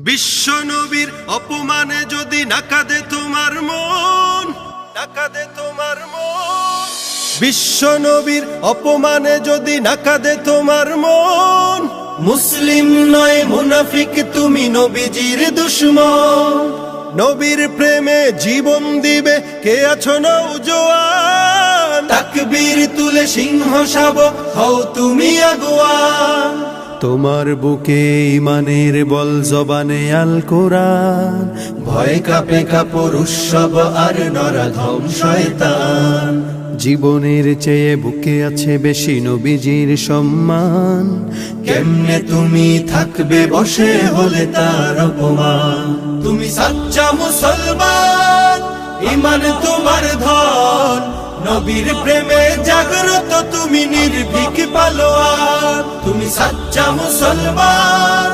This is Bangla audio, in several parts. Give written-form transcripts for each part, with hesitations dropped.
বিশ্ব নবীর অপমানে যদি না কাঁদে তোমার মন, না কাঁদে তোমার মন। বিশ্ব নবীর অপমানে যদি না কাঁদে তোমার মন, মুসলিম নয় মুনাফিক তুমি, নবীজির দুশমন। নবীর প্রেমে জীবন দিবে কে আছো নওজোয়ান, তাকবীর তুলে সিংহ শাবক হও তুমি আগুয়ান। তোমার বুকে ইমানের বল, জবানে আল কোরআন, ভয় কাঁপে কাপড় উৎসব আর নরাধম শয়তান। জীবনের চেয়ে বুকে আছে বেশি নবীজির সম্মান, কেমনে তুমি থাকবে বসে হলে তার অপমান। তুমি সাচ্চা মুসলমান, ইমান তোমার ধন, নবীর প্রেমে জাগ্রত তুমি নির্ভীক পালোয়ান। তুমি সাচ্চা মুসলমান,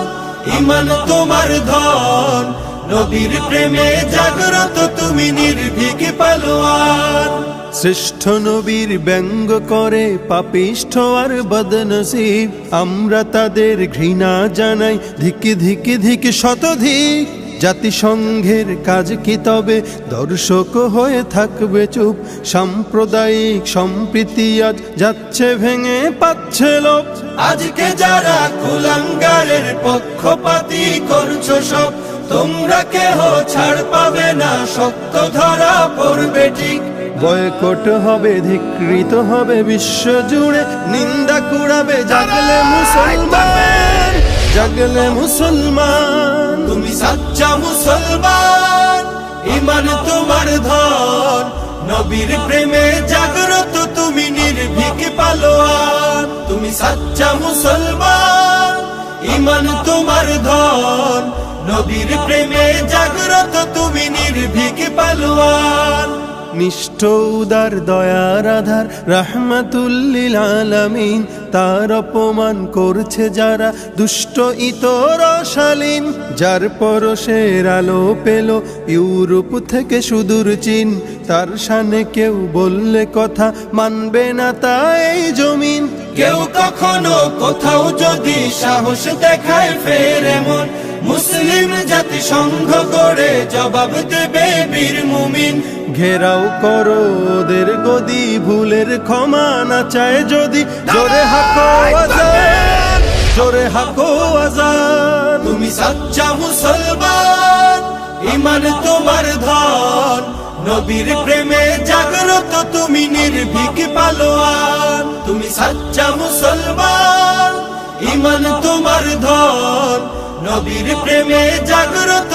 ইমান তোমার ধন, নবীর প্রেমে জাগ্রত তুমি নির্ভীক পালোয়ান। শ্রেষ্ঠ নবীর ব্যঙ্গ করে পাপিষ্ঠ আর বদনসিব, আমরা তাদের ঘৃণা জানাই ধিকি ধিকি ধিকি শতধিক। জাতিসংঘের কাজ কি তবে দর্শক হয়ে থাকবে চুপ, সাম্প্রদায়িক সম্প্রীতি আজ যাচ্ছে ভেঙে পাচ্ছে লোক। আজকে যারা কুলাঙ্গারের পক্ষপাতী করছো সব, তোমরা কেহ ছাড় পাবে না, শক্ত ধরা পড়বে ঠিক। বয়কট হবে, ধিকৃত হবে বিশ্ব জুড়ে, নিন্দা কুড়াবে জাগলে মুসলমান, জাগলে মুসলমান। তুমি সাচ্চা মুসলমান, ইমান তোমার ধন, নবীর প্রেমে জাগ্রত তুমি নির্ভীক পালোয়ান। তুমি সাচ্চা মুসলমান, ইমান তোমার ধন, নবীর প্রেমে জাগ্রত তুমি নির্ভীক পালোয়ান। নিষ্ঠ উদার দয়ার আধার রাহমাতুল লিল আলামিন, তার অপমান করছে যারা দুষ্ট ইতর শালীন। যার পরশের আলো পেল ইউরোপ থেকে সুদূর চীন, তার শানে কেউ বললে কথা মানবে না তাই জমিন। কেউ কখনো কোথাও যদি সাহস দেখায় ফের এমন, মুসলিম জাতি সংঘ করে জবাব দেবে বীর মুমিন। ঘেরাও করো ওদের গদি, ভুলের ক্ষমা না চায় যদি, জোরে হাকো আজান, জোরে হাকো আজান। তুমি সাচ্চা মুসলমান, ইমান তোমার ধন, নবীর প্রেমে জাগ্রত তুমি নির্ভীক পালোয়ান। তুমি সাচ্চা মুসলমান, ইমান তোমার ধন, নবীর প্রেমে জাগ্রত